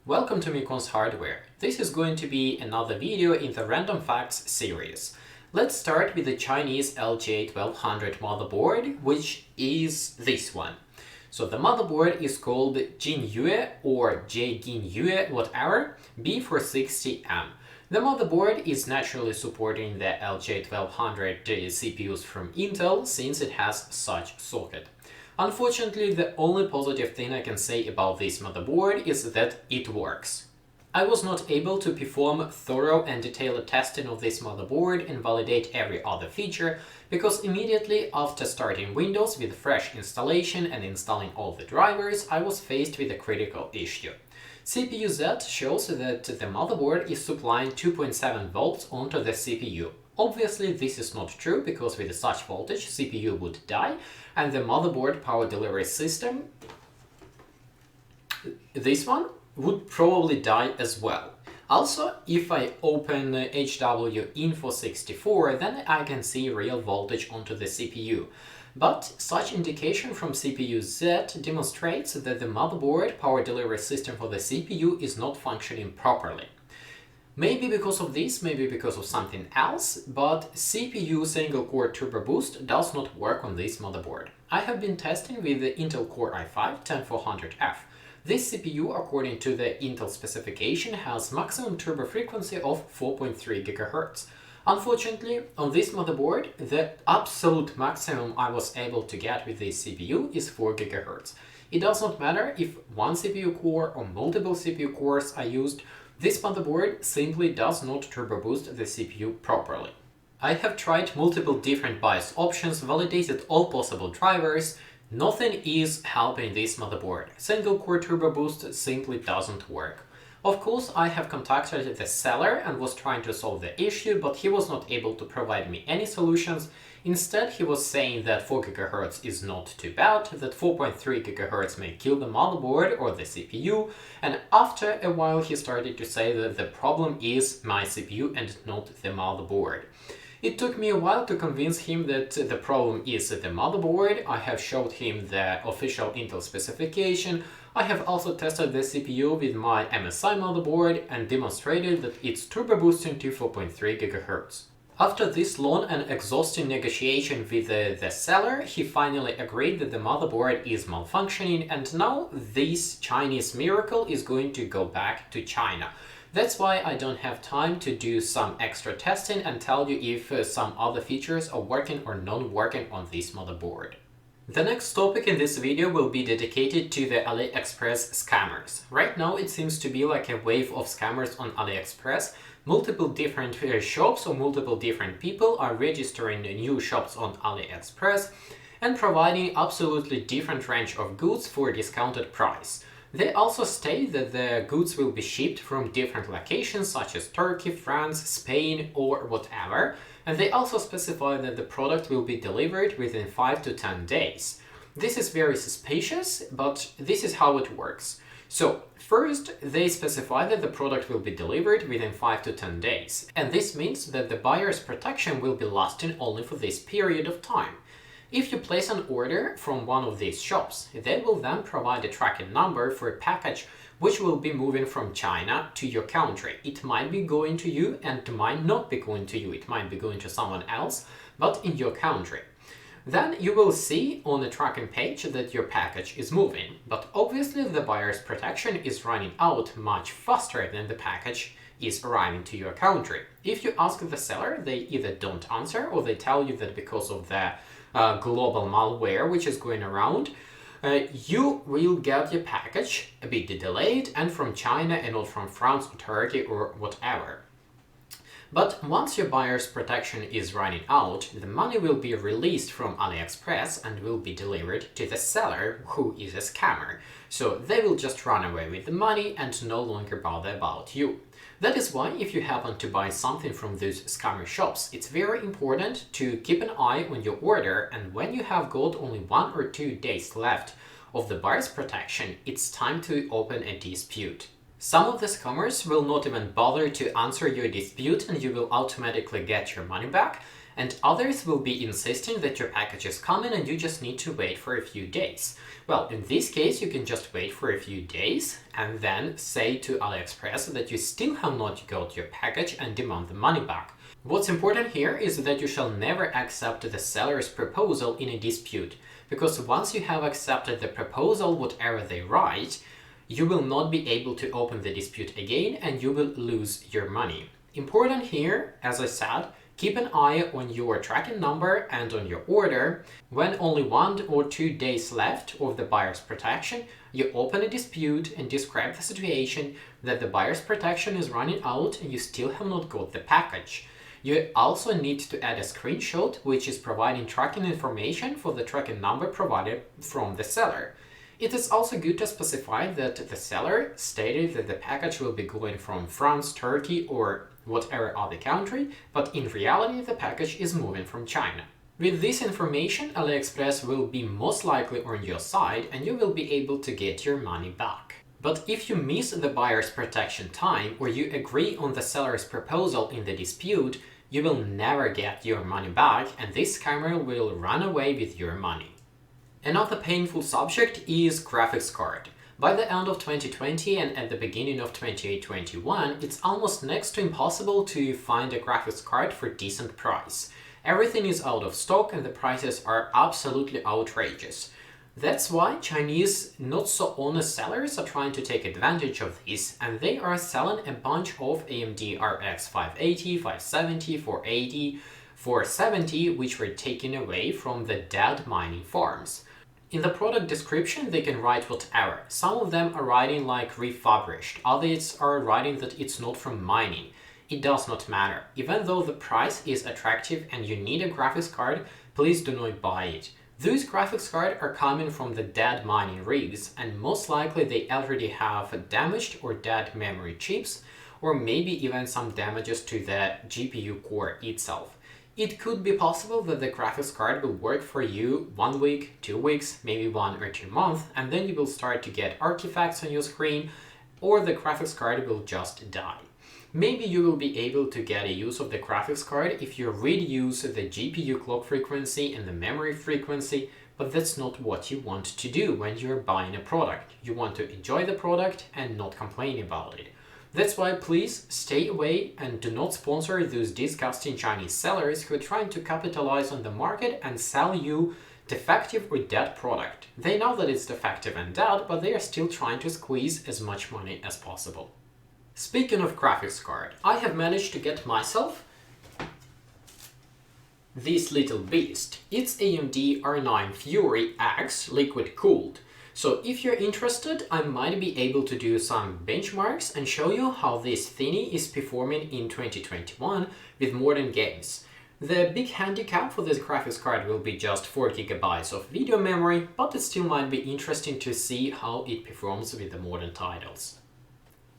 Welcome to Miyconst Hardware. This is going to be another video in the Random Facts series. Let's start with the Chinese LGA1200 motherboard, which is this one. So the motherboard is called Jginyue or Jginyue whatever B460M. The motherboard is naturally supporting the LGA1200 CPUs from Intel since it has such socket. Unfortunately, the only positive thing I can say about this motherboard is that it works. I was not able to perform thorough and detailed testing of this motherboard and validate every other feature because immediately after starting Windows with fresh installation and installing all the drivers, I was faced with a critical issue. CPU-Z shows that the motherboard is supplying 2.7 volts onto the CPU. Obviously, this is not true because with such voltage, CPU would die and the motherboard power delivery system, this one, would probably die as well. Also, if I open HW-Info64, then I can see real voltage onto the CPU. But such indication from CPU-Z demonstrates that the motherboard power delivery system for the CPU is not functioning properly. Maybe because of this, maybe because of something else, but CPU single-core turbo boost does not work on this motherboard. I have been testing with the Intel Core i5-10400F. This CPU, according to the Intel specification, has maximum turbo frequency of 4.3 GHz. Unfortunately, on this motherboard, the absolute maximum I was able to get with this CPU is 4 GHz. It does not matter if one CPU core or multiple CPU cores are used, this motherboard simply does not turbo boost the CPU properly. I have tried multiple different BIOS options, validated all possible drivers. Nothing is helping this motherboard. Single core turbo boost simply doesn't work. Of course, I have contacted the seller and was trying to solve the issue, but he was not able to provide me any solutions. Instead, he was saying that 4 GHz is not too bad, that 4.3 GHz may kill the motherboard or the CPU, and after a while he started to say that the problem is my CPU and not the motherboard. It took me a while to convince him that the problem is the motherboard. I have showed him the official Intel specification. I have also tested the CPU with my MSI motherboard and demonstrated that it's turbo boosting to 4.3 GHz. After this long and exhausting negotiation with the seller, he finally agreed that the motherboard is malfunctioning and now this Chinese miracle is going to go back to China. That's why I don't have time to do some extra testing and tell you if some other features are working or not working on this motherboard. The next topic in this video will be dedicated to the AliExpress scammers. Right now it seems to be like a wave of scammers on AliExpress. Multiple different shops or multiple different people are registering new shops on AliExpress and providing absolutely different range of goods for a discounted price. They also state that the goods will be shipped from different locations such as Turkey, France, Spain or whatever, and they also specify that the product will be delivered within 5 to 10 days. This is very suspicious, but this is how it works. So, first, they specify that the product will be delivered within 5 to 10 days, and this means that the buyer's protection will be lasting only for this period of time. If you place an order from one of these shops, they will then provide a tracking number for a package which will be moving from China to your country. It might be going to you and might not be going to you, it might be going to someone else, but in your country. Then you will see on the tracking page that your package is moving, but obviously the buyer's protection is running out much faster than the package is arriving to your country. If you ask the seller, they either don't answer or they tell you that because of the global malware which is going around, you will get your package a bit delayed and from China and not from France or Turkey or whatever. But once your buyer's protection is running out, the money will be released from AliExpress and will be delivered to the seller, who is a scammer. So they will just run away with the money and no longer bother about you. That is why if you happen to buy something from those scammer shops, it's very important to keep an eye on your order, and when you have got only 1 or 2 days left of the buyer's protection, it's time to open a dispute. Some of the scammers will not even bother to answer your dispute and you will automatically get your money back, and others will be insisting that your package is coming and you just need to wait for a few days. Well, in this case, you can just wait for a few days and then say to AliExpress that you still have not got your package and demand the money back. What's important here is that you shall never accept the seller's proposal in a dispute, because once you have accepted the proposal, whatever they write, you will not be able to open the dispute again and you will lose your money. Important here, as I said, keep an eye on your tracking number and on your order. When only 1 or 2 days left of the buyer's protection, you open a dispute and describe the situation that the buyer's protection is running out and you still have not got the package. You also need to add a screenshot which is providing tracking information for the tracking number provided from the seller. It is also good to specify that the seller stated that the package will be going from France, Turkey, or whatever other country, but in reality the package is moving from China. With this information, AliExpress will be most likely on your side and you will be able to get your money back. But if you miss the buyer's protection time or you agree on the seller's proposal in the dispute, you will never get your money back and this scammer will run away with your money. Another painful subject is graphics card. By the end of 2020 and at the beginning of 2021, it's almost next to impossible to find a graphics card for decent price. Everything is out of stock and the prices are absolutely outrageous. That's why Chinese not so honest sellers are trying to take advantage of this, and they are selling a bunch of AMD RX 580, 570, 480, 470 which were taken away from the dead mining farms. In the product description they can write whatever. Some of them are writing like refurbished, others are writing that it's not from mining. It does not matter. Even though the price is attractive and you need a graphics card, please do not buy it. Those graphics cards are coming from the dead mining rigs and most likely they already have damaged or dead memory chips or maybe even some damages to the GPU core itself. It could be possible that the graphics card will work for you 1 week, 2 weeks, maybe 1 or 2 months, and then you will start to get artifacts on your screen or the graphics card will just die. Maybe you will be able to get a use of the graphics card if you reduce the GPU clock frequency and the memory frequency, but that's not what you want to do when you're buying a product. You want to enjoy the product and not complain about it. That's why please stay away and do not sponsor those disgusting Chinese sellers who are trying to capitalize on the market and sell you defective or dead product. They know that it's defective and dead, but they are still trying to squeeze as much money as possible. Speaking of graphics card, I have managed to get myself this little beast. It's AMD R9 Fury X liquid cooled. So if you're interested, I might be able to do some benchmarks and show you how this thingy is performing in 2021 with modern games. The big handicap for this graphics card will be just 4 GB of video memory, but it still might be interesting to see how it performs with the modern titles.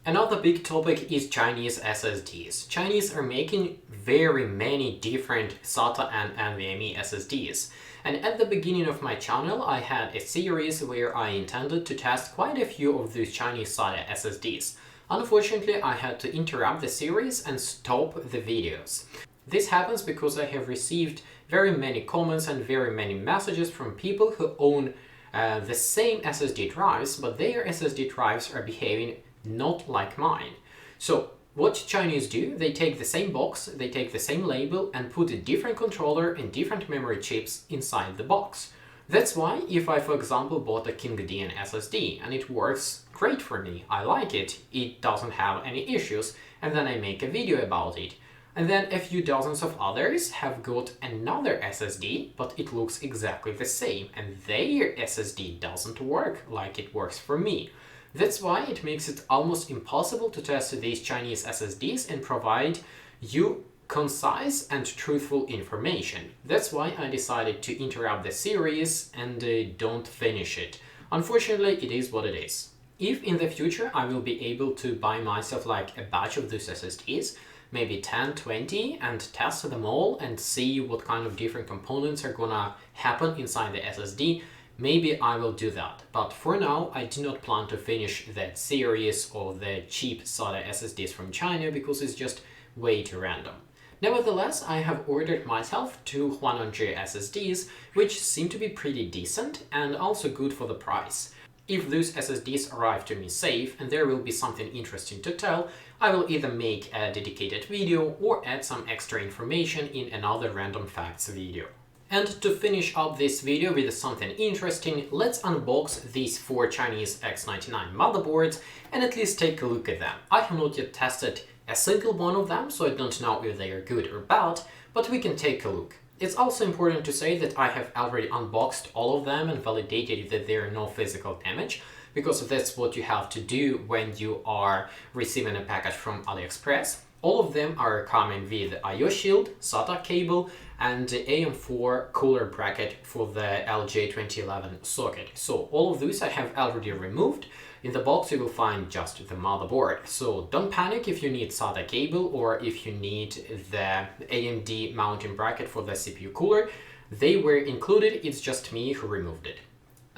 Another big topic is Chinese SSDs. Chinese are making very many different SATA and NVMe SSDs. And at the beginning of my channel, I had a series where I intended to test quite a few of these Chinese SATA SSDs. Unfortunately, I had to interrupt the series and stop the videos. This happens because I have received very many comments and very many messages from people who own the same SSD drives, but their SSD drives are behaving not like mine. So what Chinese do, they take the same box, they take the same label and put a different controller and different memory chips inside the box. That's why if I, for example, bought a Qiyida SSD and it works great for me, I like it, it doesn't have any issues, and then I make a video about it. And then a few dozens of others have got another SSD, but it looks exactly the same, and their SSD doesn't work like it works for me. That's why it makes it almost impossible to test these Chinese SSDs and provide you concise and truthful information. That's why I decided to interrupt the series and don't finish it. Unfortunately, it is what it is. If in the future I will be able to buy myself like a batch of these SSDs, maybe 10, 20, and test them all and see what kind of different components are gonna happen inside the SSD, maybe I will do that. But for now, I do not plan to finish that series of the cheap SATA SSDs from China because it's just way too random. Nevertheless, I have ordered myself two HUANAN SSDs, which seem to be pretty decent and also good for the price. If those SSDs arrive to me safe and there will be something interesting to tell, I will either make a dedicated video or add some extra information in another random facts video. And to finish up this video with something interesting, let's unbox these four Chinese X99 motherboards and at least take a look at them. I have not yet tested a single one of them, so I don't know if they are good or bad, but we can take a look. It's also important to say that I have already unboxed all of them and validated that there are no physical damage, because that's what you have to do when you are receiving a package from AliExpress. All of them are coming with I/O shield, SATA cable, and AM4 cooler bracket for the LG2011 socket. So all of those I have already removed. In the box you will find just the motherboard. So don't panic if you need SATA cable or if you need the AMD mounting bracket for the CPU cooler. They were included, it's just me who removed it.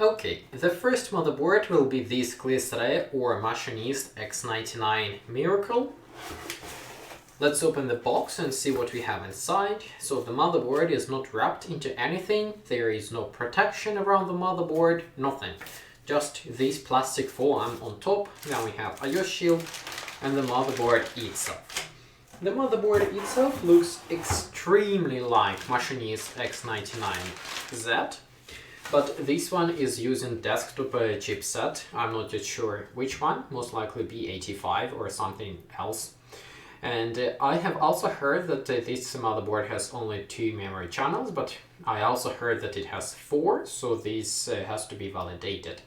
Okay, the first motherboard will be this Kllisre or Machinist X99 Miracle. Let's open the box and see what we have inside. So the motherboard is not wrapped into anything, there is no protection around the motherboard, nothing. Just this plastic foam on top. Now we have I/O shield and the motherboard itself. The motherboard itself looks extremely like Machinist X99Z, but this one is using desktop chipset. I'm not yet sure which one, most likely B85 or something else. And I have also heard that this motherboard has only 2 memory channels, but I also heard that it has 4, so this has to be validated.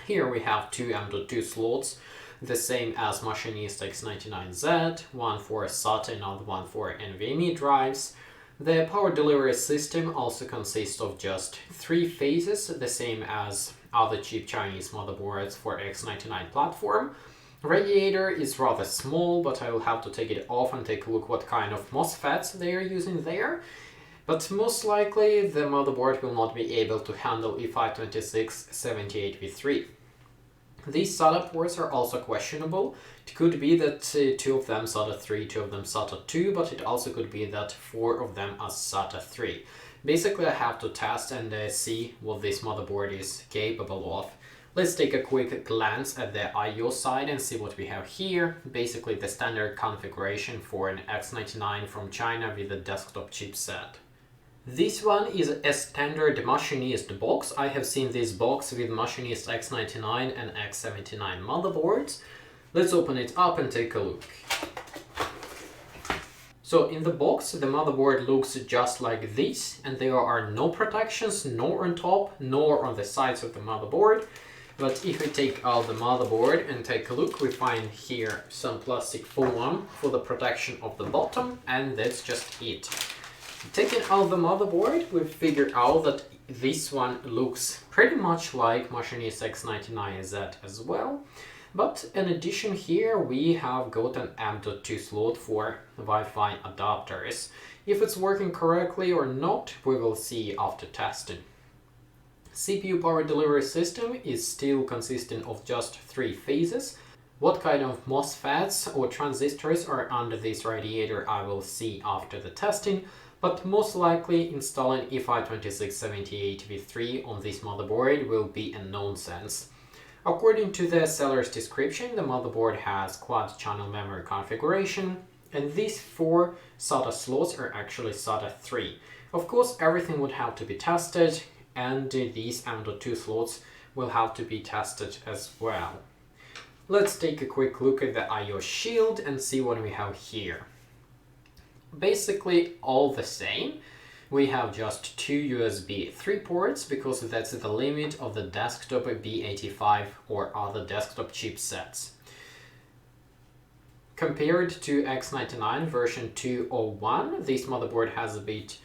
Here we have 2 M.2 slots, the same as Machinist X99Z, one for SATA, another one for NVMe drives. The power delivery system also consists of just 3 phases, the same as other cheap Chinese motherboards for X99 platform. Radiator is rather small, but I will have to take it off and take a look what kind of MOSFETs they are using there. But most likely the motherboard will not be able to handle E52678v3. These SATA ports are also questionable. It could be that 2 of them SATA 3, 2 of them SATA 2, but it also could be that 4 of them are SATA 3. Basically I have to test and see what this motherboard is capable of. Let's take a quick glance at the I/O side and see what we have here. Basically the standard configuration for an X99 from China with a desktop chipset. This one is a standard Machinist box. I have seen this box with Machinist X99 and X79 motherboards. Let's open it up and take a look. So in the box the motherboard looks just like this, and there are no protections nor on top nor on the sides of the motherboard. But if we take out the motherboard and take a look, we find here some plastic foam for the protection of the bottom, and that's just it. Taking out the motherboard, we figured out that this one looks pretty much like Machinist X99Z as well. But in addition here, we have got an M.2 slot for Wi-Fi adapters. If it's working correctly or not, we will see after testing. CPU power delivery system is still consisting of just 3 phases. What kind of MOSFETs or transistors are under this radiator I will see after the testing, but most likely installing E52678v3 on this motherboard will be a nonsense. According to the seller's description, the motherboard has quad channel memory configuration, and these 4 SATA slots are actually SATA 3. Of course, everything would have to be tested, and these M.2 slots will have to be tested as well. Let's take a quick look at the I/O shield and see what we have here. Basically all the same. We have just 2 USB 3 ports because that's the limit of the desktop B85 or other desktop chipsets. Compared to X99 version 201, this motherboard has a bit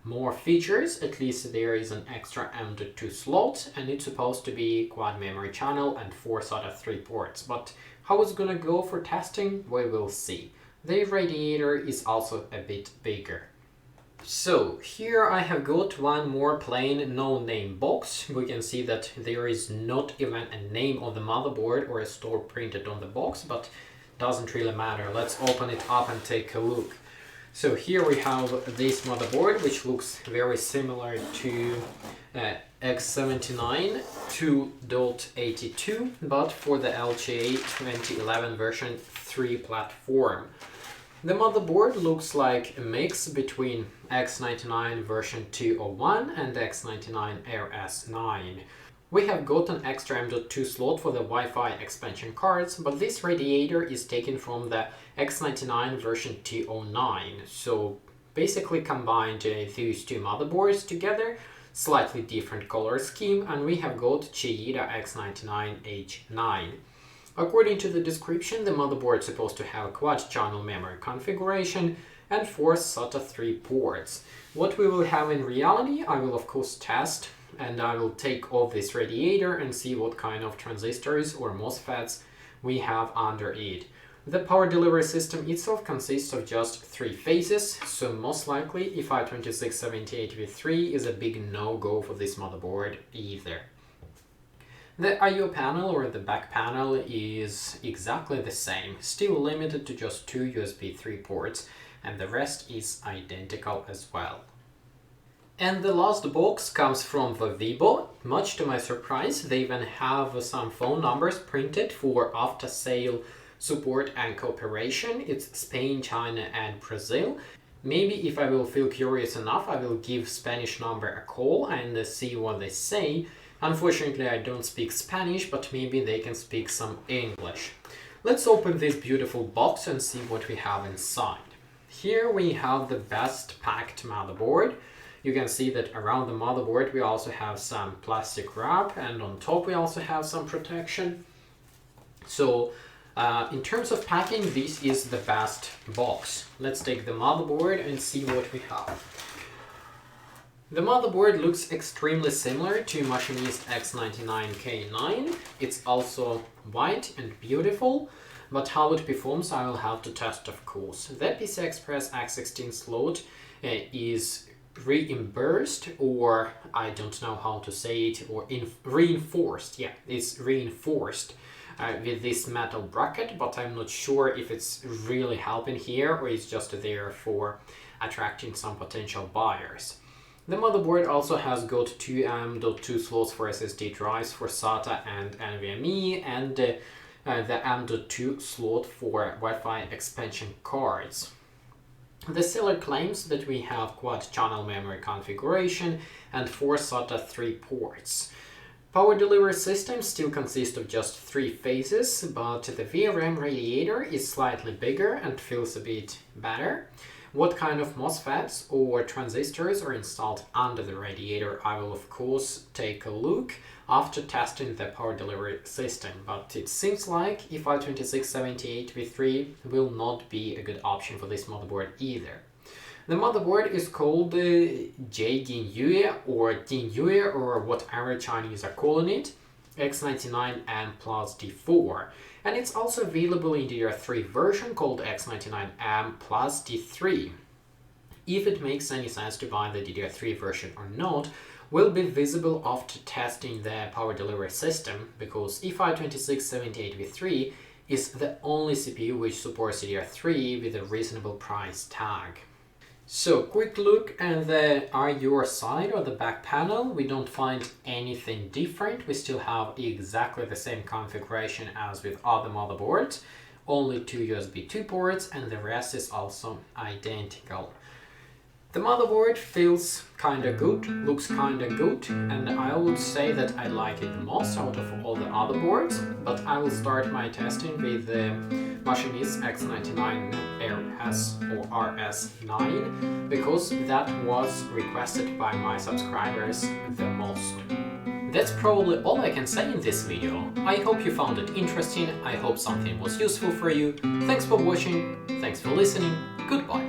more features. At least there is an extra M.2 slot, and it's supposed to be quad memory channel and 4 SATA 3 ports. But how it's gonna go for testing, we will see. The radiator is also a bit bigger. So here I have got one more plain no-name box. We can see that there is not even a name on the motherboard or a store printed on the box, but doesn't really matter. Let's open it up and take a look. So here we have this motherboard, which looks very similar to X79-2.82, but for the LGA 2011 version 3 platform. The motherboard looks like a mix between X99 version 201 and X99-RS9. We have got an extra M.2 slot for the Wi-Fi expansion cards, but this radiator is taken from the X99 version 209. So basically combined these two motherboards together, slightly different color scheme, and we have got Qiyida X99-H9. According to the description, the motherboard is supposed to have a quad-channel memory configuration and 4 SATA 3 ports. What we will have in reality, I will of course test, and I will take off this radiator and see what kind of transistors or MOSFETs we have under it. The power delivery system itself consists of just 3 phases, so most likely E52678V3 is a big no-go for this motherboard either. The I/O panel or the back panel is exactly the same, still limited to just 2 USB 3 ports, and the rest is identical as well. And the last box comes from Vivo. Much to my surprise, they even have some phone numbers printed for after-sale support and cooperation. It's Spain, China and Brazil. Maybe if I will feel curious enough, I will give Spanish number a call and see what they say. Unfortunately, I don't speak Spanish, but maybe they can speak some English. Let's open this beautiful box and see what we have inside. Here we have the best packed motherboard. You can see that around the motherboard we also have some plastic wrap, and on top we also have some protection. So in terms of packing, this is the best box. Let's take the motherboard and see what we have. The motherboard looks extremely similar to Machinist X99K9. It's also white and beautiful, but how it performs I will have to test, of course. The PCI Express X16 slot is reimbursed, or I don't know how to say it, or reinforced. Yeah, it's reinforced with this metal bracket, but I'm not sure if it's really helping here or it's just there for attracting some potential buyers. The motherboard also has got 2 M.2 slots for SSD drives for SATA and NVMe, and the M.2 slot for Wi-Fi expansion cards. The seller claims that we have quad-channel memory configuration and 4 SATA 3 ports. Power delivery system still consists of just 3 phases, but the VRM radiator is slightly bigger and feels a bit better. What kind of MOSFETs or transistors are installed under the radiator, I will of course take a look after testing the power delivery system, but it seems like E52678V3 will not be a good option for this motherboard either. The motherboard is called Jginyue or Jginyue or whatever Chinese are calling it, X99M-Plus D4, and it's also available in DDR3 version called X99M-Plus D3. If it makes any sense to buy the DDR3 version or not will be visible after testing the power delivery system, because E52678V3 is the only CPU which supports DDR3 with a reasonable price tag. So, quick look at the I/O side or the back panel. We don't find anything different. We still have exactly the same configuration as with other motherboards. Only 2 USB 2 ports, and the rest is also identical. The motherboard feels kinda good, looks kinda good, and I would say that I like it the most out of all the other boards, but I will start my testing with the Machinist X99-RS9, because that was requested by my subscribers the most. That's probably all I can say in this video. I hope you found it interesting, I hope something was useful for you. Thanks for watching, thanks for listening, goodbye.